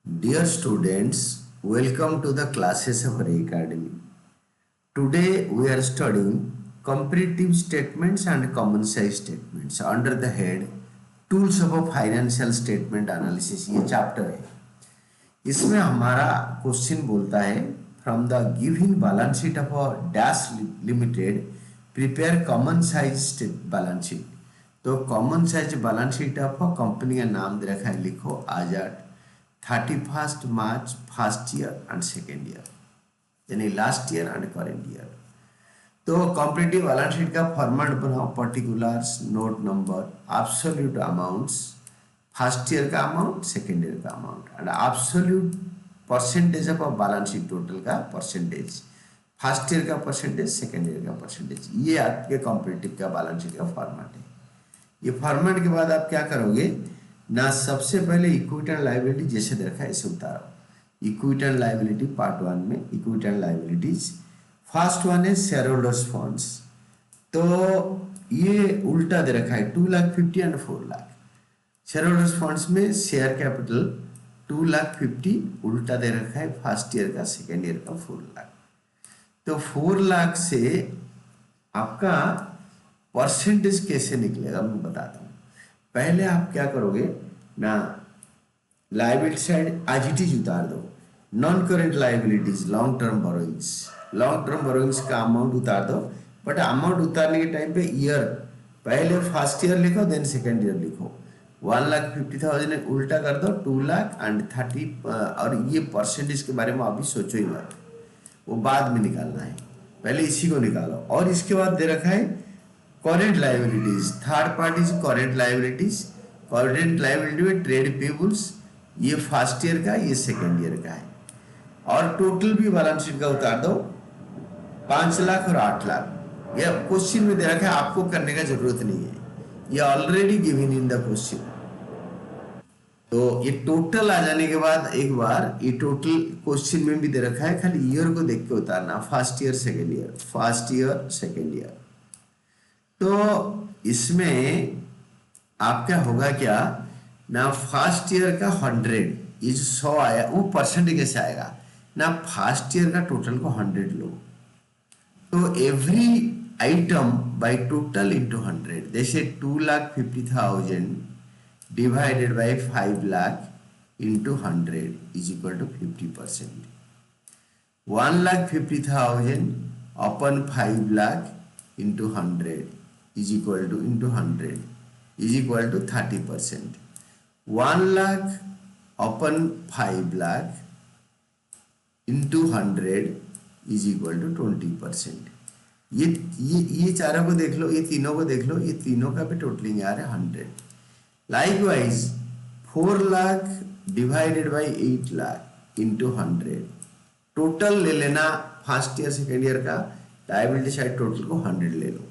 Dear students, welcome to the classes of Ray Academy. Today we are studying comparative statements and common size statements under the head Tools of a Financial Statement Analysis. ये chapter है. इसमें हमारा question बोलता है from the given balance sheet of a dash limited prepare common size balance sheet. तो common size balance sheet of a company का नाम दे रखा है, लिखो Azad 31st March first year and second year, यानी last year and current year. तो competitive balance sheet का फॉर्मेट बनाओ, particulars, note number, absolute amounts, first year का अमाउंट, सेकेंड ईयर का amount and absolute percentage of balance sheet, total का percentage, first year का percentage, second year का percentage. ये आपके कॉम्पिटिटिव का बैलेंस शीट का फॉर्मेट है. ये फॉर्मेट के बाद आप क्या करोगे ना, सबसे पहले इक्विटी एंड लायबिलिटी जैसे देखा है ऐसे उतारो. इक्विटी एंड लायबिलिटी पार्ट 1 में equity and liabilities, first one है शेयर होल्डर्स फंड्स. तो ये उल्टा दे रखा है 2,50,000 and 4 lakh. Share holders funds में शेयर कैपिटल 2,50,000 उल्टा दे रखा है फर्स्ट ईयर का, सेकेंड ईयर का 4 लाख. तो 4 लाख से आपका परसेंटेज कैसे निकलेगा मैं बताता हूँ. पहले आप क्या करोगे ना, liability side as it is उतार दो. Non current liabilities, long term borrowings का अमाउंट उतार दो. बट अमाउंट उतारने के टाइम पे ईयर पहले फर्स्ट ईयर लिखो, देन सेकेंड ईयर लिखो. 1,50,000 उल्टा कर दो 2 लाख एंड 30. और ये परसेंटेज के बारे में अभी सोचो ही मत, वो बाद में निकालना है, पहले इसी को निकालो. और इसके बाद दे रखा है current liabilities, third parties current liabilities. Current liability में ट्रेड पेबल्स, ये फर्स्ट ईयर का, ये सेकेंड ईयर का है. और टोटल भी बैलेंस शीट का उतार दो 5 लाख और 8 लाख. ये क्वेश्चन में दे रखा है, आपको करने का जरूरत नहीं है, ये already given in the question. तो ये टोटल आ जाने के बाद एक बार ये टोटल क्वेश्चन में भी दे रखा है, खाली ईयर को देख के उतारना, first year second year, first year second year. तो इसमें आप क्या होगा क्या ना, फर्स्ट ईयर का 100, ये जो 100 आया वो परसेंट कैसे आएगा ना, फर्स्ट ईयर का टोटल को 100 लो. तो every item by total into 100, जैसे 2,50,000 divided by 5 lakh into 100 is equal to 50%. 1,50,000 अपन 5 lakh into 100 is equal to into 100 is equal to 30%. 1 lakh upon 5 lakh into 100 is equal to 20%. ये चारों को देख लो, ये तीनों को देख लो, ये तीनों का भी टोटलिंग आ रहा है 100. Likewise 4 lakh divided by 8 lakh into 100, total ले लेना फर्स्ट ईयर सेकेंड ईयर का, लायबिलिटी साइड टोटल को 100 ले लो.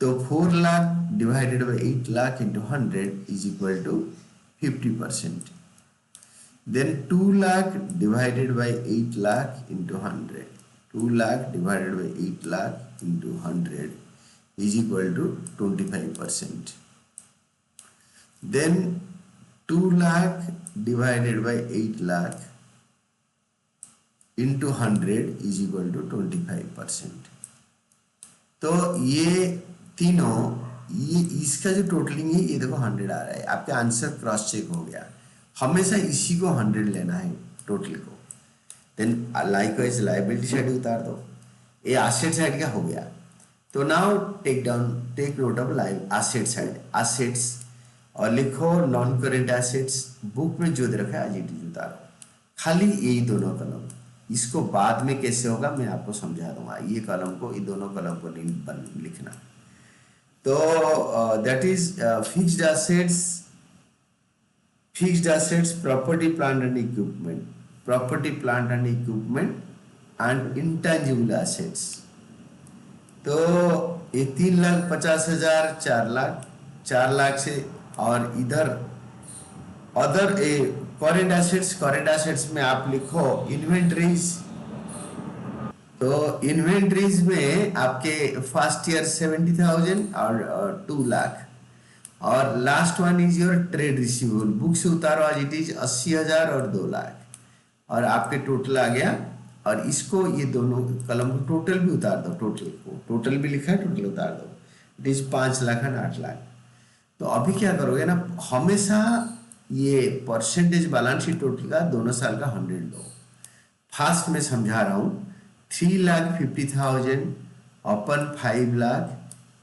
तो 4 lakh divided by 8 lakh into 100 is equal to 50%. Then 2 lakh divided by 8 lakh into 100, 2 lakh divided by 8 lakh into 100 is equal to 25%. Then 2 lakh divided by 8 lakh into 100 is equal to 25%. तो ये तीनों, ये इसका जो टोटलिंग है ये देखो 100 आ रहा है. आपका आंसर क्रॉस चेक हो गया. हमेशा इसी को 100 लेना है टोटल को. देन लाइकवाइज लायबिलिटी साइड उतार दो. ये एसेट साइड का हो गया. तो now take note of asset side, assets, और लिखो नॉन करेंट एसेट्स. बुक में जो दे रखा है आज इट इज उतारो, खाली यही दोनों कलम. इसको बाद में कैसे होगा मैं आपको समझा दूंगा. ये कलम को, ये दोनों कलम को नहीं लिखना. तो that is fixed assets, property plant and equipment and intangible assets. तो ये 3,50,000, 4 लाख से, और इधर अदर करेंट एसेट्स में आप लिखो इन्वेंटरीज. तो इन्वेंटरीज में आपके फर्स्ट ईयर 70,000 और 2 लाख, और last one is your trade receivable, book से उतारो आज इट इज 80,000 और 2 लाख, और आपके टोटल आ गया। और इसको ये दोनों कलम को टोटल भी उतार दो, टोटल को टोटल भी लिखा है, टोटल उतार दो, it is 5 lakh and 8 lakh. तो अभी क्या करोगे ना, हमेशा ये परसेंटेज बैलेंस शीट टोटल का दोनों साल का 100 लो। फास्ट में समझा रहा हूँ, 3,50,000 अपन 5 lakh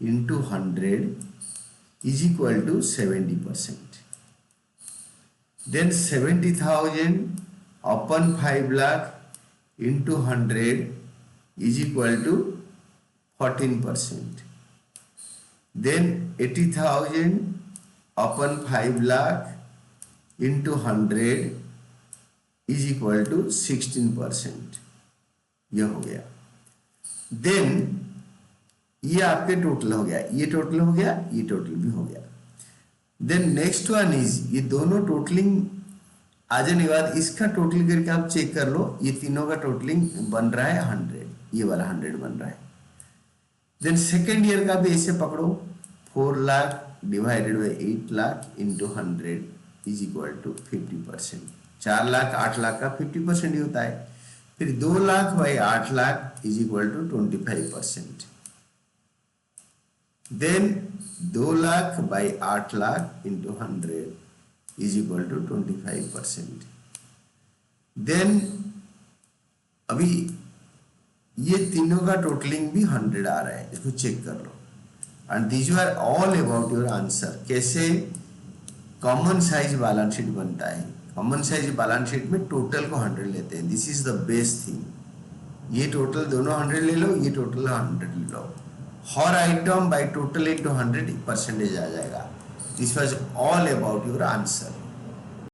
into 100 is equal to 70%. Then 70,000 upon 5 lakh into 100 is equal to 14%. Then 80,000 upon 5 lakh into 100 is equal to 16%. यह हो गया। Then ये आपके टोटल हो गया, ये टोटल हो गया, ये टोटल भी हो गया। देन नेक्स्ट वन इज, ये दोनों टोटलिंग आ जाने के बाद इसका टोटल करके आप चेक कर लो, ये तीनों का टोटलिंग बन रहा है 100, ये वाला 100 बन रहा है। देन सेकेंड ईयर का भी ऐसे पकड़ो, 4 lakh divided by 8 lakh into 100 is equal to 50%। 4 lakh 8 lakh का 50% ही होता है। फिर 2 lakh by 8 lakh is equal to 25%। Then 2 lakh by 8 lakh into 100 is equal to 25%। Then अभी ये तीनों का टोटलिंग भी 100 आ रहा है, इसको चेक कर लो। And this are all about your answer. कैसे कॉमन साइज बैलेंस शीट बनता है, कॉमन साइज बैलेंस शीट में टोटल को 100 लेते हैं, this is the best thing. ये टोटल दोनों 100 ले लो, ये टोटल 100 ले लो, हर item by total into 100 percentage आ जाएगा। This was all about your answer.